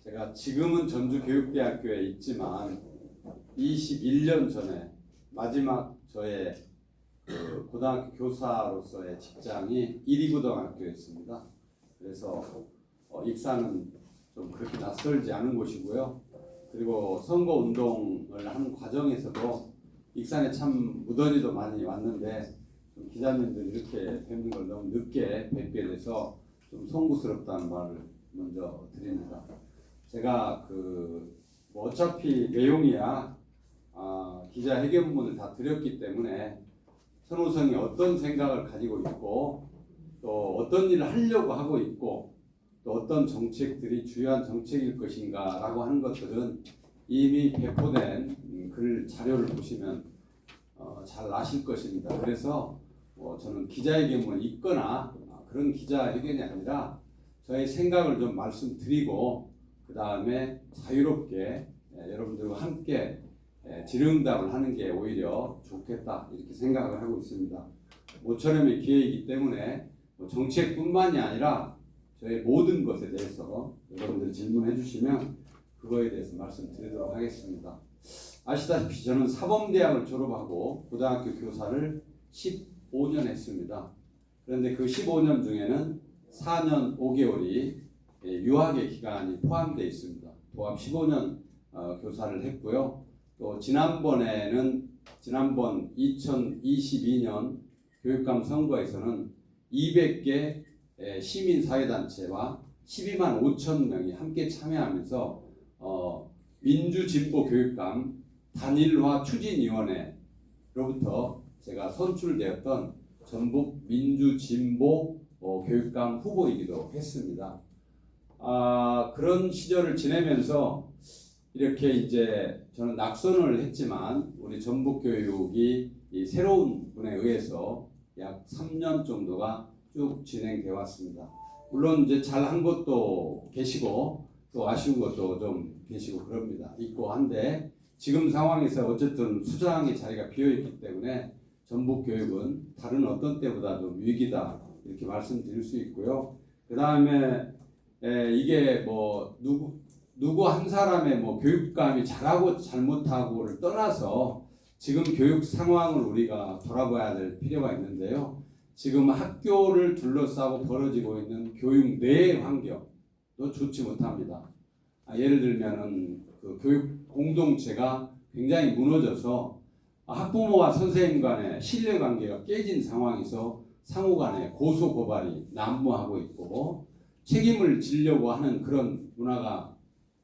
제가 지금은 전주교육대학교에 있지만 21년 전에 마지막 저의 고등학교 교사로서의 직장이 이리고등학교였습니다. 그래서 익산은 좀 그렇게 낯설지 않은 곳이고요. 그리고 선거운동을 하는 과정에서도 익산에 참 무더니도 많이 왔는데 좀 기자님들 이렇게 뵙는 걸 너무 늦게 뵙게 돼서 좀 송구스럽다는 말을 먼저 드립니다. 제가 뭐 어차피 내용이야 기자회견문을 다 드렸기 때문에 선호성이 어떤 생각을 가지고 있고 또 어떤 일을 하려고 하고 있고 또 어떤 정책들이 주요한 정책일 것인가 라고 하는 것들은 이미 배포된 글 자료를 보시면 잘 아실 것입니다. 그래서 저는 기자회견문을 읽거나 그런 기자회견이 아니라 저의 생각을 좀 말씀드리고 그 다음에 자유롭게 여러분들과 함께 질의응답을 하는 게 오히려 좋겠다 이렇게 생각을 하고 있습니다. 모처럼의 기회이기 때문에 정책뿐만이 아니라 저의 모든 것에 대해서 여러분들 질문해 주시면 그거에 대해서 말씀드리도록 하겠습니다. 아시다시피 저는 사범대학을 졸업하고 고등학교 교사를 15년 했습니다. 그런데 그 15년 중에는 4년 5개월이 유학의 기간이 포함되어 있습니다. 도합 15년 교사를 했고요. 또 지난번 2022년 교육감 선거에서는 200개 시민사회단체와 12만 5천 명이 함께 참여하면서 민주진보교육감 단일화 추진위원회로부터 제가 선출되었던 전북 민주진보 교육감 후보이기도 했습니다. 그런 시절을 지내면서 이렇게 이제 저는 낙선을 했지만 우리 전북교육이 이 새로운 분에 의해서 약 3년 정도가 쭉 진행되어 왔습니다. 물론 이제 잘한 것도 계시고 또 아쉬운 것도 좀 계시고 그럽니다. 있고 한데 지금 상황에서 어쨌든 수장의 자리가 비어있기 때문에 전북교육은 다른 어떤 때보다 좀 위기다 이렇게 말씀드릴 수 있고요. 그 다음에 이게 뭐 누구 한 사람의 뭐 교육감이 잘하고 잘못하고를 떠나서 지금 교육 상황을 우리가 돌아봐야 될 필요가 있는데요. 지금 학교를 둘러싸고 벌어지고 있는 교육 내 환경도 좋지 못합니다. 예를 들면은 그 교육 공동체가 굉장히 무너져서 학부모와 선생님 간의 신뢰 관계가 깨진 상황에서 상호 간에 고소 고발이 난무하고 있고 책임을 지려고 하는 그런 문화가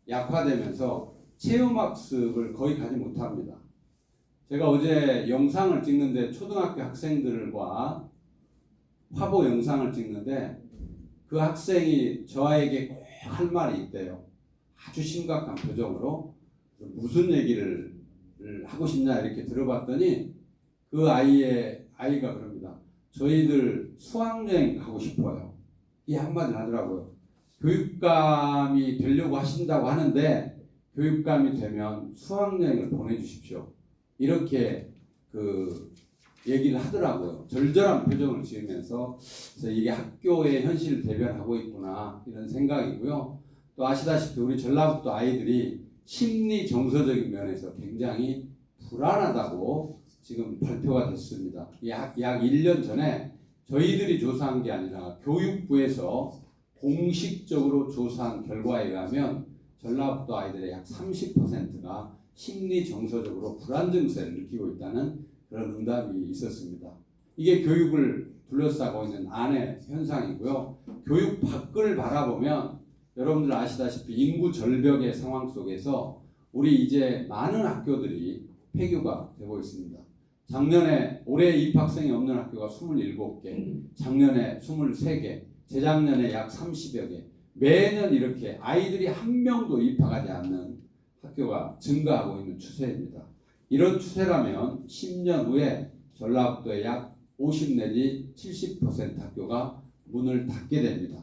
약화되면서 체험학습을 거의 가지 못합니다. 제가 어제 영상을 찍는데 초등학교 학생들과 화보 영상을 찍는데 그 학생이 저에게 꼭 할 말이 있대요. 아주 심각한 표정으로 무슨 얘기를 하고 싶냐 이렇게 들어봤더니 그 아이가 그럽니다. 저희들 수학여행 가고 싶어요. 이 한마디를 하더라고요. 교육감이 되려고 하신다고 하는데 교육감이 되면 수학여행을 보내주십시오. 이렇게 얘기를 하더라고요. 절절한 표정을 지으면서 그래서 이게 학교의 현실을 대변하고 있구나 이런 생각이고요. 또 아시다시피 우리 전라북도 아이들이 심리 정서적인 면에서 굉장히 불안하다고 지금 발표가 됐습니다. 약 1년 전에 저희들이 조사한 게 아니라 교육부에서 공식적으로 조사한 결과에 의하면 전라북도 아이들의 약 30%가 심리 정서적으로 불안 증세를 느끼고 있다는 그런 응답이 있었습니다. 이게 교육을 둘러싸고 있는 안의 현상이고요. 교육 밖을 바라보면 여러분들 아시다시피 인구 절벽의 상황 속에서 우리 이제 많은 학교들이 폐교가 되고 있습니다. 올해 입학생이 없는 학교가 27개, 작년에 23개, 재작년에 약 30여 개, 매년 이렇게 아이들이 한 명도 입학하지 않는 학교가 증가하고 있는 추세입니다. 이런 추세라면 10년 후에 전라북도의 약 50 내지 70% 학교가 문을 닫게 됩니다.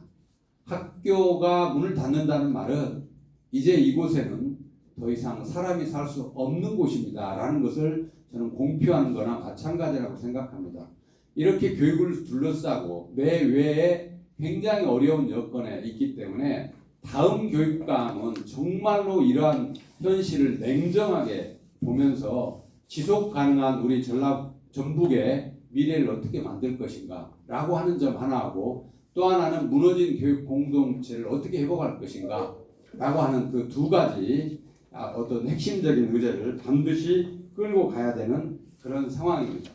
학교가 문을 닫는다는 말은 이제 이곳에는 더 이상 사람이 살 수 없는 곳입니다 라는 것을 저는 공표하는 거나 마찬가지라고 생각합니다. 이렇게 교육을 둘러싸고 내외에 굉장히 어려운 여건에 있기 때문에 다음 교육감은 정말로 이러한 현실을 냉정하게 보면서 지속 가능한 우리 전북의 미래를 어떻게 만들 것인가 라고 하는 점 하나하고, 또 하나는 무너진 교육 공동체를 어떻게 회복할 것인가 라고 하는 그 두 가지 어떤 핵심적인 의제를 반드시 끌고 가야 되는 그런 상황입니다.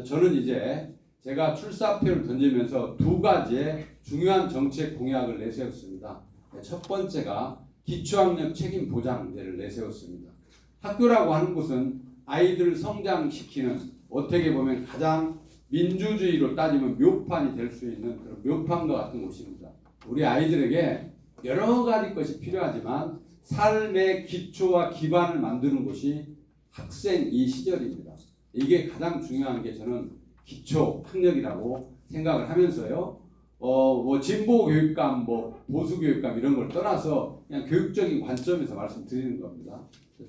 저는 이제 제가 출사표를 던지면서 두 가지의 중요한 정책 공약을 내세웠습니다. 첫 번째가 기초학력 책임 보장제를 내세웠습니다. 학교라고 하는 곳은 아이들을 성장시키는, 어떻게 보면 가장 민주주의로 따지면 묘판이 될 수 있는 그런 묘판과 같은 곳입니다. 우리 아이들에게 여러 가지 것이 필요하지만 삶의 기초와 기반을 만드는 곳이 학생 이 시절입니다. 이게 가장 중요한 게 저는 기초 학력이라고 생각을 하면서요. 뭐 진보 교육감, 뭐 보수 교육감 이런 걸 떠나서 그냥 교육적인 관점에서 말씀드리는 겁니다.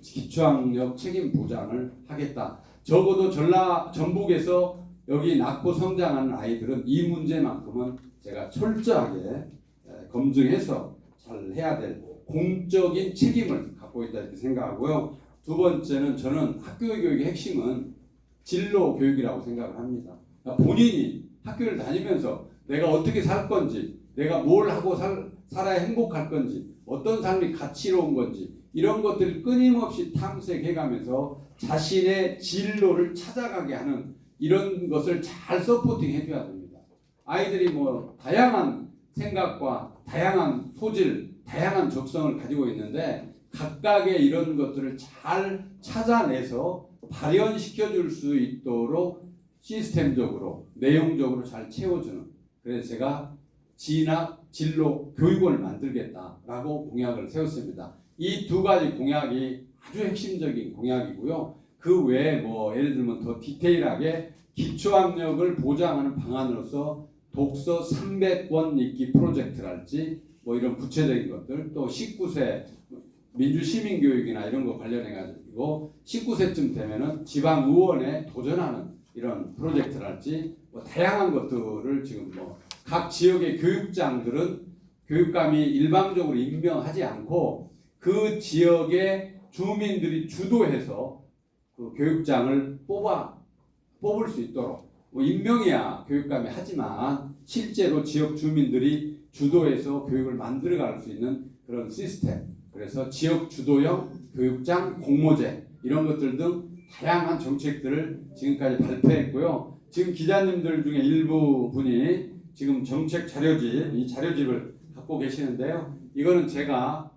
기초학력 책임 보장을 하겠다. 적어도 전북에서 여기 낳고 성장하는 아이들은 이 문제만큼은 제가 철저하게 검증해서 잘 해야 될 공적인 책임을 갖고 있다 이렇게 생각하고요. 두 번째는 저는 학교 교육의 핵심은 진로 교육이라고 생각을 합니다. 그러니까 본인이 학교를 다니면서 내가 어떻게 살 건지, 내가 뭘 하고 살아야 행복할 건지, 어떤 삶이 가치로운 건지 이런 것들을 끊임없이 탐색해가면서 자신의 진로를 찾아가게 하는 이런 것을 잘 서포팅 해줘야 됩니다. 아이들이 뭐 다양한 생각과 다양한 소질, 다양한 적성을 가지고 있는데 각각의 이런 것들을 잘 찾아내서 발현시켜 줄 수 있도록 시스템적으로 내용적으로 잘 채워주는, 그래서 제가 진학 진로 교육원을 만들겠다라고 공약을 세웠습니다. 이 두 가지 공약이 아주 핵심적인 공약이고요. 그 외에 뭐 예를 들면 더 디테일하게 기초학력을 보장하는 방안으로서 독서 300권 읽기 프로젝트랄지 뭐 이런 구체적인 것들, 또 19세 민주시민교육이나 이런 거 관련해 가지고 19세쯤 되면은 지방의원에 도전하는 이런 프로젝트랄지 뭐 다양한 것들을 지금 뭐 각 지역의 교육장들은 교육감이 일방적으로 임명하지 않고 그 지역의 주민들이 주도해서 그 교육장을 뽑을 수 있도록, 뭐 임명이야 교육감이 하지만 실제로 지역 주민들이 주도해서 교육을 만들어갈 수 있는 그런 시스템, 그래서 지역 주도형 교육장 공모제 이런 것들 등 다양한 정책들을 지금까지 발표했고요. 지금 기자님들 중에 일부 분이 지금 정책 자료집, 이 자료집을 갖고 계시는데요. 이거는 제가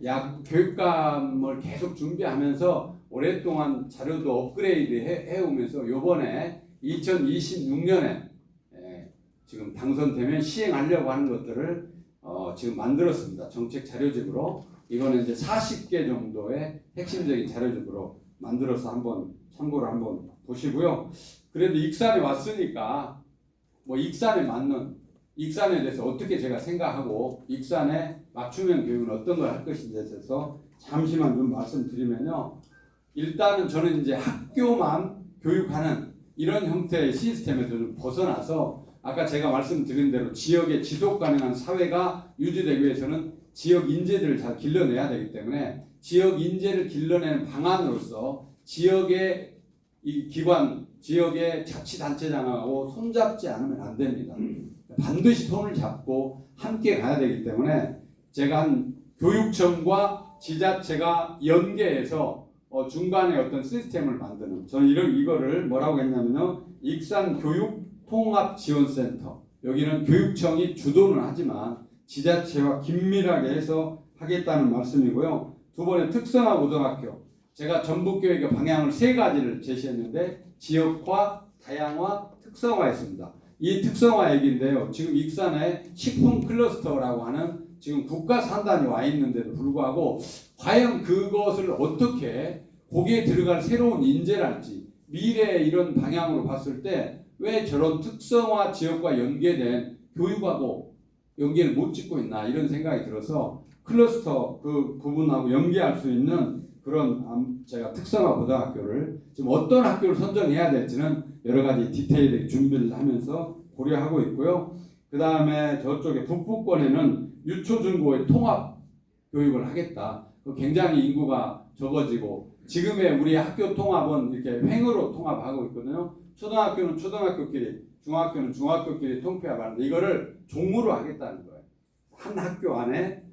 약 교육감을 계속 준비하면서 오랫동안 자료도 업그레이드 해오면서 요번에 2026년에 지금 당선되면 시행하려고 하는 것들을 지금 만들었습니다. 정책 자료집으로. 이거는 이제 40개 정도의 핵심적인 자료집으로 만들어서 한번 참고로 한번 보시고요. 그래도 익산에 왔으니까 뭐 익산에 대해서 어떻게 제가 생각하고 익산의 맞춤형 교육은 어떤 걸 할 것인지에 대해서 잠시만 좀 말씀드리면요. 일단은 저는 이제 학교만 교육하는 이런 형태의 시스템에서 좀 벗어나서 아까 제가 말씀드린 대로 지역의 지속 가능한 사회가 유지되기 위해서는 지역 인재들을 잘 길러내야 되기 때문에 지역 인재를 길러내는 방안으로서 지역의 이 기관, 지역의 자치단체장하고 손잡지 않으면 안 됩니다. 반드시 손을 잡고 함께 가야 되기 때문에 제가 한 교육청과 지자체가 연계해서 중간에 어떤 시스템을 만드는, 저는 이거를 뭐라고 했냐면요, 익산 교육 통합 지원센터, 여기는 교육청이 주도는 하지만 지자체와 긴밀하게 해서 하겠다는 말씀이고요. 두 번째 특성화 고등학교, 제가 전북교육의 방향을 세 가지를 제시했는데 지역화, 다양화, 특성화했습니다. 이 특성화 얘기인데요. 지금 익산에 식품 클러스터라고 하는 지금 국가 산단이 와 있는데도 불구하고 과연 그것을 어떻게 거기에 들어갈 새로운 인재랄지 미래 이런 방향으로 봤을 때 왜 저런 특성화 지역과 연계된 교육하고 연계를 못 짓고 있나 이런 생각이 들어서 클러스터 그 부분하고 연계할 수 있는 그런 제가 특성화 고등학교를 지금 어떤 학교를 선정해야 될지는 여러 가지 디테일하게 준비를 하면서 고려하고 있고요. 그 다음에 저쪽에 북부권에는 유초중고의 통합 교육을 하겠다. 굉장히 인구가 적어지고 지금의 우리 학교 통합은 이렇게 횡으로 통합하고 있거든요. 초등학교는 초등학교끼리, 중학교는 중학교끼리 통폐합하는데 이거를 종으로 하겠다는 거예요. 한 학교 안에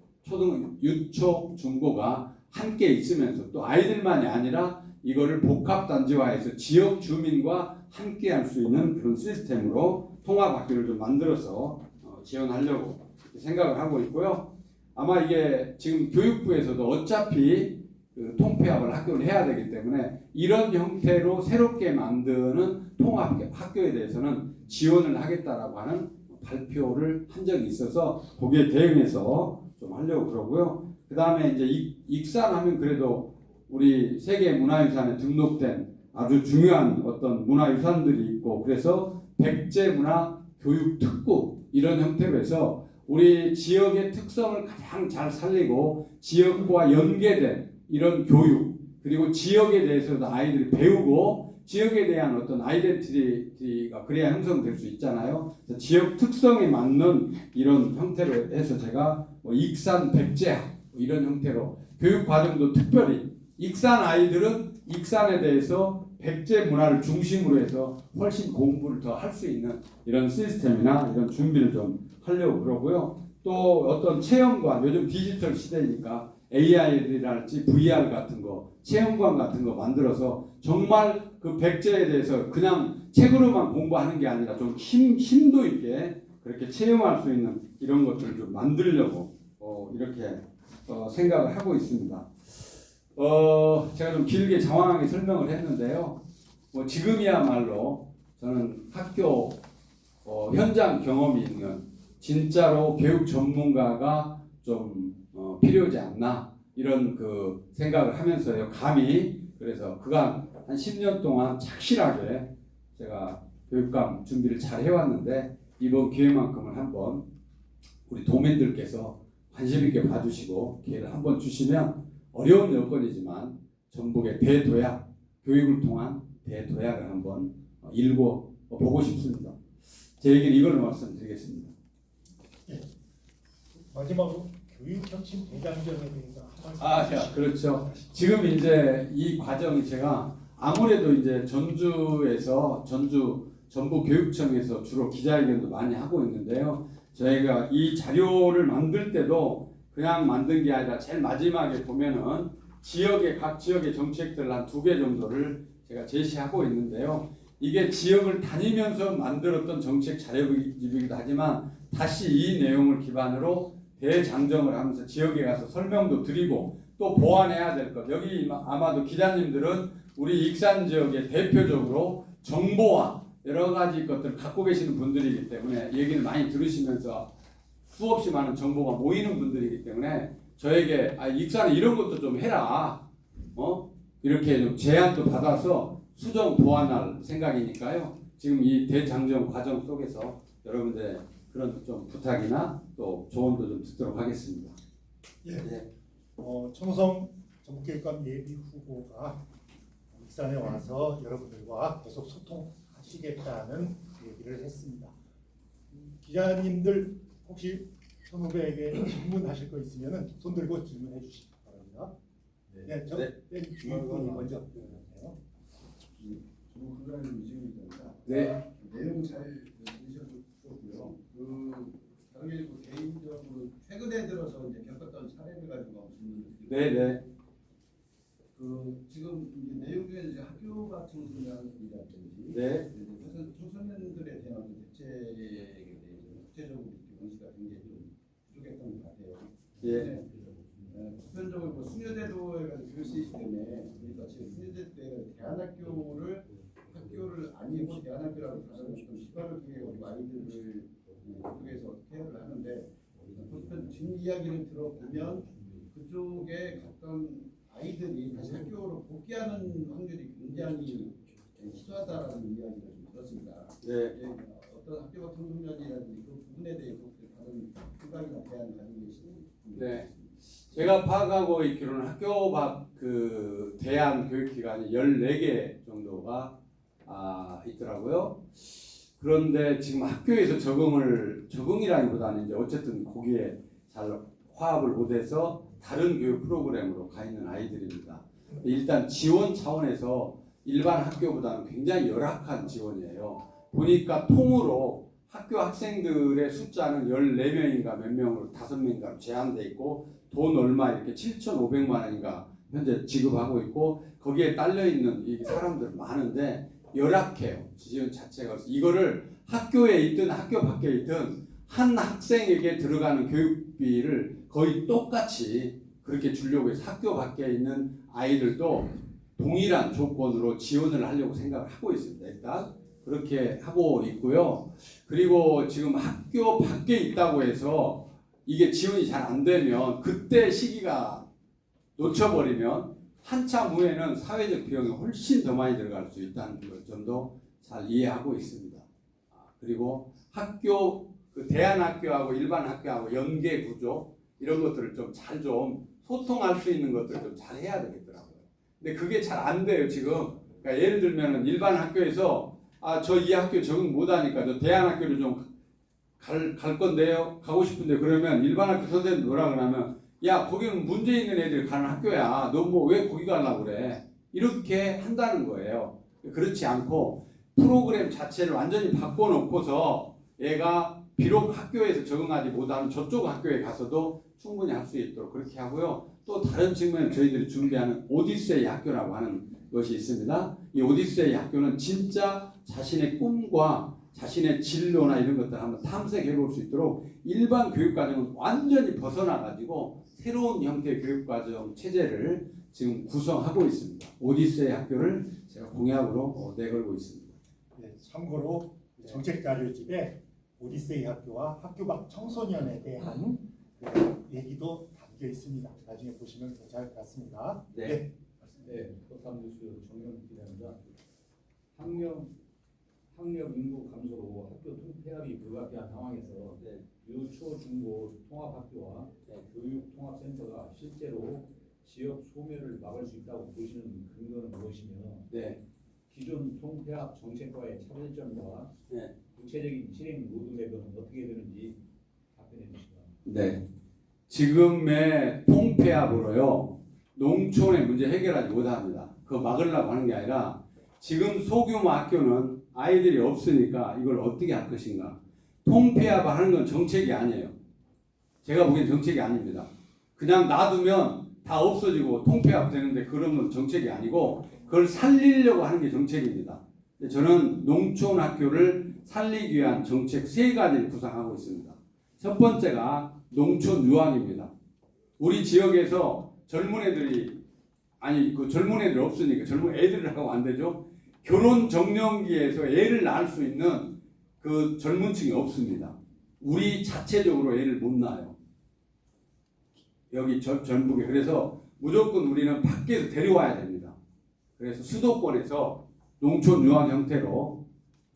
유초, 중고가 함께 있으면서 또 아이들만이 아니라 이거를 복합단지화해서 지역 주민과 함께 할 수 있는 그런 시스템으로 통합학교를 좀 만들어서 지원하려고 생각을 하고 있고요. 아마 이게 지금 교육부에서도 어차피 그 통폐합을 학교를 해야 되기 때문에 이런 형태로 새롭게 만드는 통합학교에 대해서는 지원을 하겠다라고 하는 발표를 한 적이 있어서 거기에 대응해서 좀 하려고 그러고요. 그 다음에 이제 익산하면 그래도 우리 세계 문화유산에 등록된 아주 중요한 어떤 문화유산들이 있고 그래서 백제문화 교육특구 이런 형태로 해서 우리 지역의 특성을 가장 잘 살리고 지역과 연계된 이런 교육 그리고 지역에 대해서도 아이들이 배우고 지역에 대한 어떤 아이덴티티가 그래야 형성될 수 있잖아요. 지역 특성에 맞는 이런 형태로 해서 제가 익산 백제학 이런 형태로 교육 과정도 특별히 익산 아이들은 익산에 대해서 백제 문화를 중심으로 해서 훨씬 공부를 더 할 수 있는 이런 시스템이나 이런 준비를 좀 하려고 그러고요. 또 어떤 체험관, 요즘 디지털 시대니까 AI랄지 VR 같은 거, 체험관 같은 거 만들어서 정말 그 백제에 대해서 그냥 책으로만 공부하는 게 아니라 좀 힘도 있게 그렇게 체험할 수 있는 이런 것들을 좀 만들려고 이렇게 생각을 하고 있습니다. 제가 좀 길게 장황하게 설명을 했는데요. 지금이야말로 저는 학교 현장 경험이 있는 진짜로 교육 전문가가 좀 필요하지 않나 이런 그 생각을 하면서요. 감히 그래서 그간 한 10년 동안 착실하게 제가 교육감 준비를 잘 해왔는데 이번 기회만큼은 한번 우리 도민들께서 관심 있게 봐주시고 기회를 한번 주시면 어려운 여건이지만 전북의 대도약 교육을 통한 대도약을 한번 보고 싶습니다. 제 얘기는 이걸 말씀드리겠습니다. 네. 마지막으로 교육혁신 대장정에 대해서 한 말씀. 그렇죠. 지금 이제 이 과정이 제가 아무래도 이제 전주에서 전북교육청에서 주로 기자회견도 많이 하고 있는데요. 저희가 이 자료를 만들 때도 그냥 만든 게 아니라 제일 마지막에 보면은 각 지역의 정책들 한 2개 정도를 제가 제시하고 있는데요. 이게 지역을 다니면서 만들었던 정책 자료집이기도 하지만 다시 이 내용을 기반으로 대장정을 하면서 지역에 가서 설명도 드리고 또 보완해야 될 것. 여기 아마도 기자님들은 우리 익산 지역의 대표적으로 정보와 여러 가지 것들을 갖고 계시는 분들이기 때문에 얘기를 많이 들으시면서 수없이 많은 정보가 모이는 분들이기 때문에 저에게 익산에 이런 것도 좀 해라. 이렇게 좀 제안도 받아서 수정 보완할 생각이니까요. 지금 이 대장정 과정 속에서 여러분들 그런 좀 부탁이나 또 조언도 좀 듣도록 하겠습니다. 예. 청성 전북교육감 예비 후보가 익산에 와서 여러분들과 계속 소통하시겠다는 얘기를 했습니다. 기자님들 혹시 전 후배에게 질문하실 거 있으면 손 들고 질문해 주시기 바랍니다. 네, 주인공이 먼저 해주세요. 저는 훈련을 이지훈입니다. 네. 내용 잘 들으셨고요. 다른 게 아니고 개인적으로 최근에 들어서 이제 겪었던 사례를 가지고 질문을 드리고. 네. 지금 이제 내용 중에 이제 학교 같은 분야라든지 네. 청소년들에 대한 어떤 대책에 대해서 구체적으로 원시가 굉장히 좀 부족했던 것 같아요. 예. 보편적으로 수녀대도에 가서 교육 시스템에 그러니까 지금 수녀대도에 대안학교를 아니고 대안학교라고 다른 어떤 시발을 통해 우리 아이들을 그쪽에서 케어를 하는데 보편 뒷이야기를 들어보면 그쪽에 갔던 아이들이 다시 학교로 복귀하는 확률이 굉장히 희소하다라는 이야기를 좀 들었습니다. 네. 어떤 학교가 청소년이라든지 그 부분에 대해서 다른 생각이나 대안을 가지고 계시는 네. 제가 파악하고 있기로는 학교 밖 그 대안 교육기관이 14개 정도가 있더라고요. 그런데 지금 학교에서 적응이라기보다는 이제 어쨌든 거기에 잘 화합을 못해서 다른 교육 프로그램으로 가 있는 아이들입니다. 일단 지원 차원에서 일반 학교보다는 굉장히 열악한 지원이에요. 보니까 통으로 학교 학생들의 숫자는 14명인가 몇 명으로 5명인가 제한돼 있고 돈 얼마 이렇게 7,500만 원인가 현재 지급하고 있고 거기에 딸려 있는 이 사람들 많은데 열악해요. 지원 자체가. 이거를 학교에 있든 학교 밖에 있든 한 학생에게 들어가는 교육비를 거의 똑같이 그렇게 주려고 해서 학교 밖에 있는 아이들도 동일한 조건으로 지원을 하려고 생각을 하고 있습니다. 일단 그렇게 하고 있고요. 그리고 지금 학교 밖에 있다고 해서 이게 지원이 잘 안 되면 그때 시기가 놓쳐버리면 한참 후에는 사회적 비용이 훨씬 더 많이 들어갈 수 있다는 점도 잘 이해하고 있습니다. 그리고 학교 그 대안학교하고 일반 학교하고 연계 구조 이런 것들을 좀 잘 좀 소통할 수 있는 것들을 좀 잘 해야 되겠더라고요. 근데 그게 잘 안 돼요 지금. 그러니까 예를 들면은 일반 학교에서 저 이 학교 적응 못하니까 저 대안학교를 좀 갈 건데요. 가고 싶은데 그러면 일반 학교 선생님 뭐라 그러면 야 거기는 문제 있는 애들이 가는 학교야. 너 뭐 왜 거기 가려고 그래? 이렇게 한다는 거예요. 그렇지 않고 프로그램 자체를 완전히 바꿔놓고서 얘가 비록 학교에서 적응하지 못하면 저쪽 학교에 가서도 충분히 할 수 있도록 그렇게 하고요. 또 다른 측면 저희들이 준비하는 오디세이 학교라고 하는 것이 있습니다. 이 오디세이 학교는 진짜 자신의 꿈과 자신의 진로나 이런 것들을 한번 탐색해 볼 수 있도록 일반 교육과정은 완전히 벗어나 가지고 새로운 형태의 교육과정 체제를 지금 구성하고 있습니다. 오디세이 학교를 제가 공약으로 내걸고 있습니다. 네, 참고로 정책 자료집에 오디세이 학교와 학교 밖 청소년에 대한 그 얘기도 담겨 있습니다. 나중에 보시면 괜찮을 것 같습니다. 네. 네, 포탐뉴스 정영 기자입니다. 학령 인구 감소로 학교 통폐합이 불가피한 상황에서 유초 중고 통합학교와 교육통합센터가 실제로 지역 소멸을 막을 수 있다고 보시는 근거는 무엇이며 기존 통폐합 정책과의 차별점과 구체적인 실행 로드맵은 어떻게 되는지 답변해 주시기 바랍니다. 네. 지금의 통폐합으로요 농촌의 문제 해결하지 못합니다. 그거 막으려고 하는 게 아니라 지금 소규모 학교는 아이들이 없으니까 이걸 어떻게 할 것인가. 통폐합을 하는 건 정책이 아니에요. 제가 보기엔 정책이 아닙니다. 그냥 놔두면 다 없어지고 통폐합 되는데 그런 건 정책이 아니고 그걸 살리려고 하는 게 정책입니다. 저는 농촌 학교를 살리기 위한 정책 3가지를 구상하고 있습니다. 첫 번째가 농촌 유학입니다. 우리 지역에서 젊은 애들이 젊은 애들 없으니까 젊은 애들을 하고 안 되죠. 결혼 정년기에서 애를 낳을 수 있는 그 젊은 층이 없습니다. 우리 자체적으로 애를 못 낳아요. 여기 전북에. 그래서 무조건 우리는 밖에서 데려와야 됩니다. 그래서 수도권에서 농촌 유학 형태로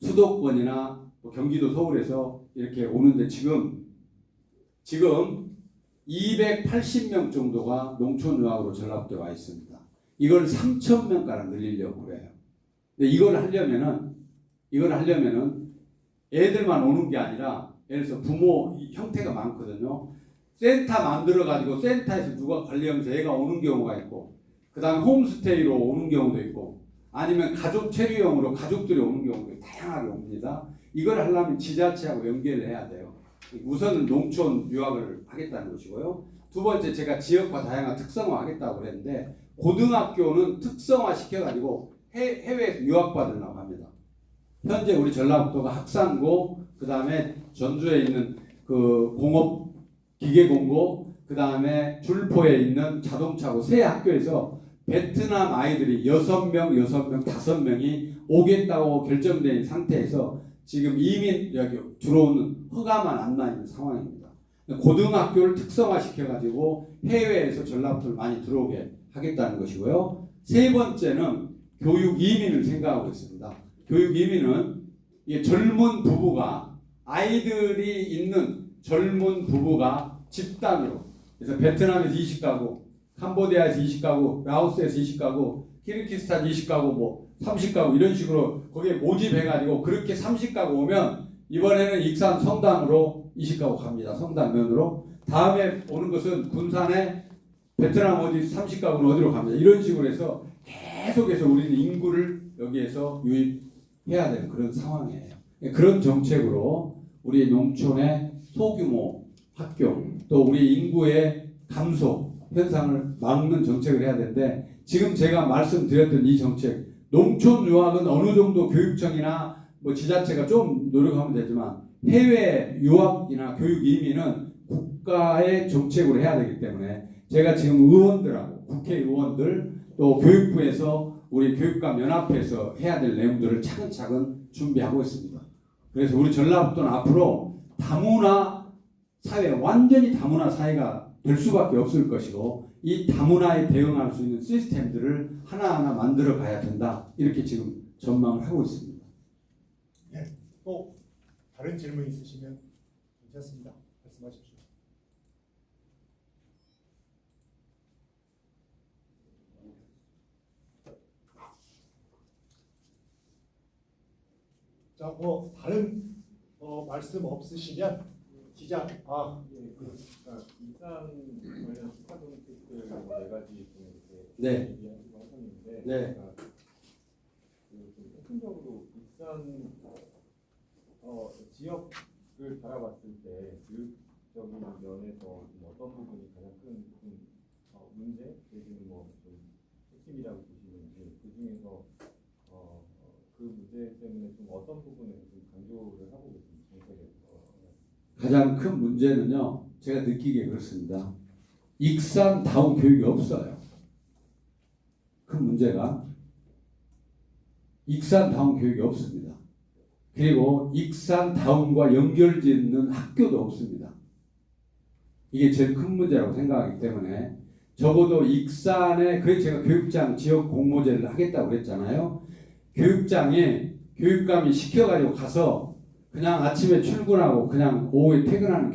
수도권이나 경기도 서울에서 이렇게 오는데 지금 280명 정도가 농촌 유학으로 전라북도에 와 있습니다. 이걸 3,000명가량 늘리려고 그래요. 근데 이걸 하려면은 애들만 오는 게 아니라 예를 들어서 부모 형태가 많거든요. 센터 만들어 가지고 센터에서 누가 관리하면서 애가 오는 경우가 있고 그다음에 홈스테이로 오는 경우도 있고 아니면 가족 체류형으로 가족들이 오는 경우도 다양하게 옵니다. 이걸 하려면 지자체하고 연계를 해야 돼요. 우선은 농촌 유학을 하겠다는 것이고요. 두 번째 제가 지역화 다양화 특성화 하겠다고 그랬는데 고등학교는 특성화 시켜가지고 해외에서 유학받으려고 합니다. 현재 우리 전라북도가 학산고, 그 다음에 전주에 있는 그 공업 기계공고, 그 다음에 줄포에 있는 자동차고 세 학교에서 베트남 아이들이 6명, 5명이 오겠다고 결정된 상태에서 지금 이민 여기 들어오는 허가만 안 나 있는 상황입니다. 고등학교를 특성화 시켜가지고 해외에서 전라북도를 많이 들어오게 하겠다는 것이고요. 세 번째는 교육 이민을 생각하고 있습니다. 교육 이민은 젊은 부부가 아이들이 있는 젊은 부부가 집단으로 그래서 베트남에서 20가구, 캄보디아에서 20가구, 라오스에서 20가구, 키르기스탄 20가구, 뭐 30가구 이런 식으로 거기에 모집해가지고 그렇게 30가구 오면 이번에는 익산 성당으로 20가구 갑니다. 성당면으로 다음에 오는 것은 군산에 베트남 어디 30가구는 어디로 갑니다. 이런 식으로 해서 계속해서 우리는 인구를 여기에서 유입해야 되는 그런 상황이에요. 그런 정책으로 우리 농촌의 소규모 학교 또 우리 인구의 감소 현상을 막는 정책을 해야 되는데 지금 제가 말씀드렸던 이 정책 농촌 유학은 어느 정도 교육청이나 뭐 지자체가 좀 노력하면 되지만 해외 유학이나 교육 이민은 국가의 정책으로 해야 되기 때문에 제가 지금 의원들하고 국회의원들 또 교육부에서 우리 교육감 연합회에서 해야 될 내용들을 차근차근 준비하고 있습니다. 그래서 우리 전라북도는 앞으로 다문화 사회, 완전히 다문화 사회가 될 수밖에 없을 것이고 이 다문화에 대응할 수 있는 시스템들을 하나하나 만들어 가야 된다. 이렇게 지금 전망을 하고 있습니다. 네, 또 다른 질문 있으시면 괜찮습니다. 말씀하십시오. 자, 뭐 다른 말씀 없으시면 기자 그러니까 일산 관련 특화 정책들 뭐 4가지 좀 이렇게 네. 얘기하시고 하셨는데 네. 그러니까 좀 핵심적으로 일산 지역을 바라봤을 때 교육적인 면에서 좀 어떤 부분이 가장 큰 문제 내지는 뭐좀 핵심이라고 보시는지 그 중에서 그 문제 때문에 좀 어떤 부분에서 좀 강조를 하고 계신 정책에서 가장 큰 문제는요. 제가 느끼기에 그렇습니다. 익산다운 교육이 없어요. 큰 문제가 익산다운 교육이 없습니다. 그리고 익산다운과 연결짓는 학교도 없습니다. 이게 제일 큰 문제라고 생각하기 때문에 적어도 익산에 그래서 제가 교육장 지역 공모제를 하겠다고 그랬잖아요. 교육장에 교육감이 시켜가지고 가서 그냥 아침에 출근하고 그냥 오후에 퇴근하는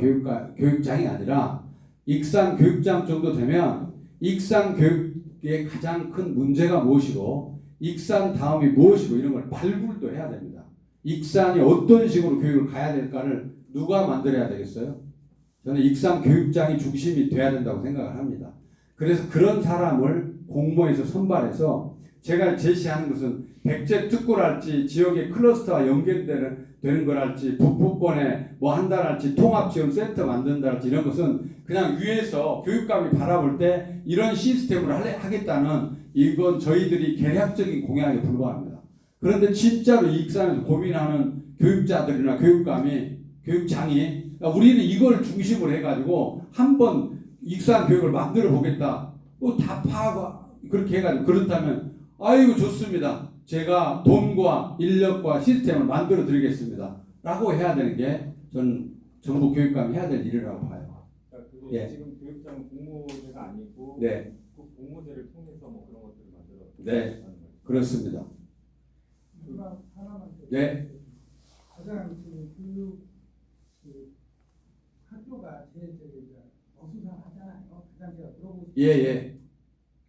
교육장이 아니라 익산 교육장 정도 되면 익산 교육의 가장 큰 문제가 무엇이고 익산 다음이 무엇이고 이런 걸 발굴도 해야 됩니다. 익산이 어떤 식으로 교육을 가야 될까를 누가 만들어야 되겠어요? 저는 익산 교육장이 중심이 돼야 된다고 생각을 합니다. 그래서 그런 사람을 공모해서 선발해서 제가 제시하는 것은 백제 특구랄지 지역의 클러스터와 연결되는 거랄지 북부권에 뭐 한다랄지 통합지원센터 만든다랄지 이런 것은 그냥 위에서 교육감이 바라볼 때 이런 시스템으로 하겠다는 이건 저희들이 계략적인 공약에 불과합니다. 그런데 진짜로 익산에서 고민하는 교육자들이나 교육장이 우리는 이걸 중심으로 해가지고 한번 익산 교육을 만들어 보겠다. 다 파고 그렇게 해가지고 그렇다면 아이고 좋습니다. 제가 돈과 인력과 시스템을 만들어 드리겠습니다. 라고 해야 되는 게 저는 정부 교육감이 해야 될 일이라고 봐요. 그러니까 그게 예. 지금 교육장 공모제가 아니고 네. 그 공모제를 통해서 뭐 그런 것들을 만들어 네. 그렇습니다. 하나만 더. 네. 가장 교육 학교가 제일 어수선하잖아요. 가장 제가 물어보고 싶은 예.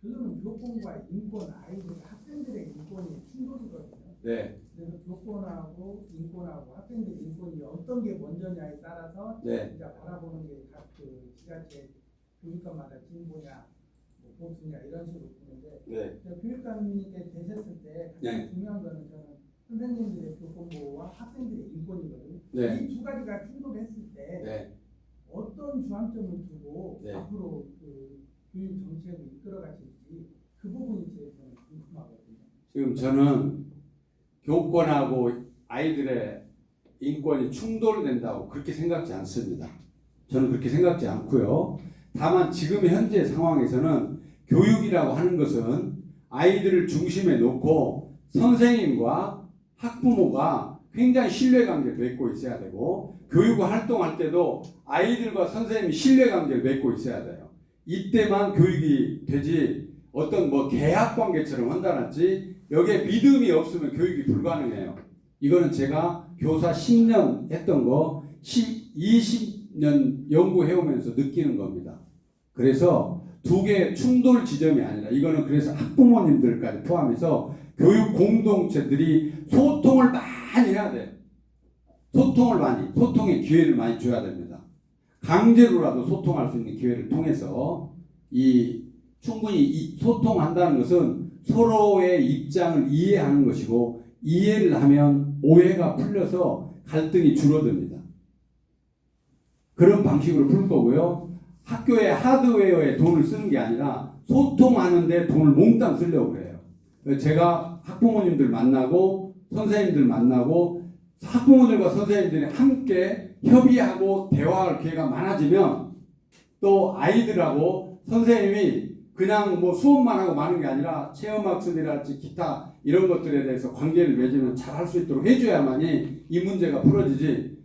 결론은 교권과 인권, 아이들 학생들의 인권이 충돌이거든요. 네. 그래서 교권하고 인권하고 학생들의 인권이 어떤 게 먼저냐에 따라서 네. 진짜 바라보는 게 각 지자체 교육감마다 진보냐, 뭐 보수냐 이런 식으로 보는데 네. 교육감이 되셨을 때 가장 네. 중요한 거는 저는 선생님들의 교권 보호와 학생들의 인권이거든요. 네. 이 두 가지가 충돌했을 때 네. 어떤 주안점을 두고 네. 앞으로 교육 정책을 이끌어 가실지 그 부분이 제일 저는 궁금하거든요. 지금 저는 교권하고 아이들의 인권이 충돌된다고 그렇게 생각지 않습니다. 저는 그렇게 생각지 않고요. 다만 지금 현재 상황에서는 교육이라고 하는 것은 아이들을 중심에 놓고 선생님과 학부모가 굉장히 신뢰관계를 맺고 있어야 되고 교육을 활동할 때도 아이들과 선생님이 신뢰관계를 맺고 있어야 돼요. 이때만 교육이 되지 어떤 뭐 계약관계처럼 한다든지 여기에 믿음이 없으면 교육이 불가능해요. 이거는 제가 교사 10년 했던 거 20년 연구해오면서 느끼는 겁니다. 그래서 두 개의 충돌 지점이 아니라 이거는 그래서 학부모님들까지 포함해서 교육 공동체들이 소통을 많이 해야 돼요. 소통의 기회를 많이 줘야 됩니다. 강제로라도 소통할 수 있는 기회를 통해서 충분히 소통한다는 것은 서로의 입장을 이해하는 것이고, 이해를 하면 오해가 풀려서 갈등이 줄어듭니다. 그런 방식으로 풀 거고요. 학교의 하드웨어에 돈을 쓰는 게 아니라 소통하는데 돈을 몽땅 쓰려고 해요. 제가 학부모님들 만나고 선생님들 만나고 학부모들과 선생님들이 함께 협의하고 대화할 기회가 많아지면, 또 아이들하고 선생님이 그냥 뭐 수업만 하고 마는 게 아니라 체험학습이랄지 기타 이런 것들에 대해서 관계를 맺으면 잘할 수 있도록 해줘야만이 이 문제가 풀어지지,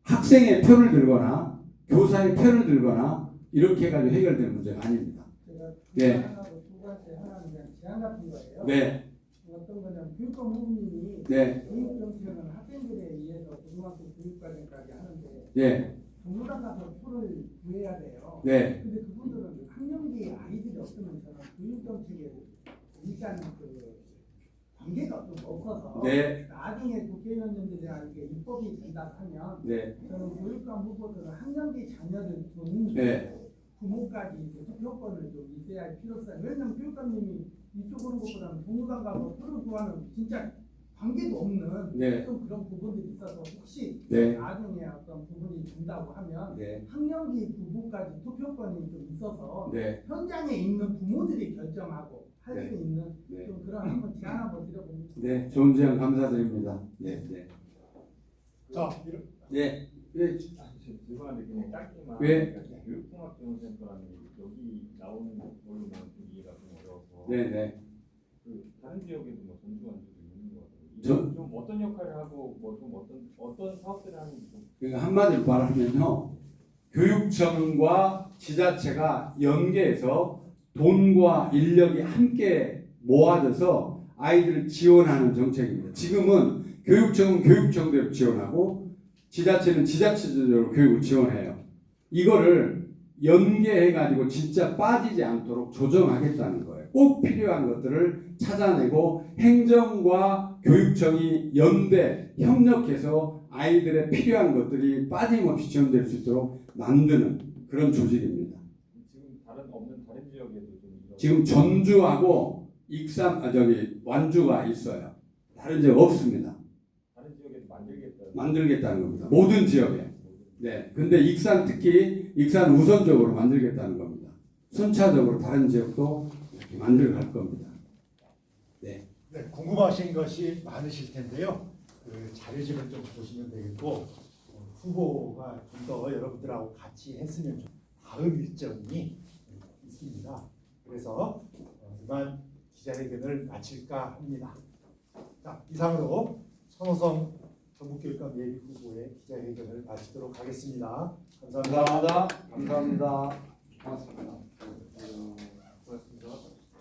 학생의 표를 들거나 교사의 표를 들거나 이렇게 해가지고 해결될 문제가 아닙니다. 제가 네. 하나하고 두 번째 하나는 그냥 제안 같은 거예요. 네, 어떤 거냐면 교육감 후보님이 네, 교육 정책은 학생들에 의해서 고등학교 교육과정까지 하는데 네, 정부당 가서 표를 구해야 돼요. 네, 근데 그분들은 학령기 아이들이 없으면 저는 교육 정책에 일단 그 관계가 좀 없어서 네, 나중에 국회의원님들이랑 이게 입법이 된다 하면 네, 저는 교육감 후보들은 학령기 자녀를 둔 네. 부모까지 투표권을 좀 있어야 할 필요성. 왜냐면 교육감님이 이쪽 오는 것보다는 동물관 가서 표를 구하는 진짜 관계도 없는 네. 좀 그런 부분들이 있어서 혹시 네. 나중에 어떤 부분이 된다고 하면 네, 학령기 부부까지 투표권이 좀 있어서 네, 현장에 있는 부모들이 결정하고 할 수 네. 있는 네. 좀 그런 한번 제안 한번 드려봅니다. 네, 좋은 제안 감사드립니다. 네, 네, 자, 이런 네, 네, 죄송한데 그냥 짧게만. 왜? 그러니까 교육통합지원센터라는 게 여기 나오는 걸로만 보기가 좀 어려워서. 네, 네. 그 다른 지역에도 뭐 전주 완주도 있는 것 같아요. 전- 좀 어떤 역할을 하고 뭐 좀 어떤 사업들을 하는지 좀. 그러니까 한마디로 말하면요, 교육청과 지자체가 연계해서 돈과 인력이 함께 모아져서 아이들을 지원하는 정책입니다. 지금은 교육청은 교육청대로 지원하고 지자체는 지자체적으로 교육을 지원해요. 이거를 연계해가지고 진짜 빠지지 않도록 조정하겠다는 거예요. 꼭 필요한 것들을 찾아내고 행정과 교육청이 연대, 협력해서 아이들의 필요한 것들이 빠짐없이 지원될 수 있도록 만드는 그런 조직입니다. 지금 없는 다른 지역에도 좀 이런. 지금 전주하고 완주가 있어요. 다른 지역 없습니다. 다른 지역에도 만들겠다는 겁니다. 모든 지역에. 네. 근데 특히 익산 우선적으로 만들겠다는 겁니다. 순차적으로 다른 지역도 이렇게 만들어 갈 겁니다. 네. 네, 궁금하신 것이 많으실 텐데요. 그 자료집을 좀 보시면 되겠고, 후보가 좀 더 여러분들하고 같이 했으면 다음 일정이 있습니다. 그래서 이만 기자회견을 마칠까 합니다. 자, 이상으로 천호성 전북교육감 예비후보의 기자회견을 마치도록 하겠습니다. 감사합니다. 감사합니다. 감사합니다. 고맙습니다.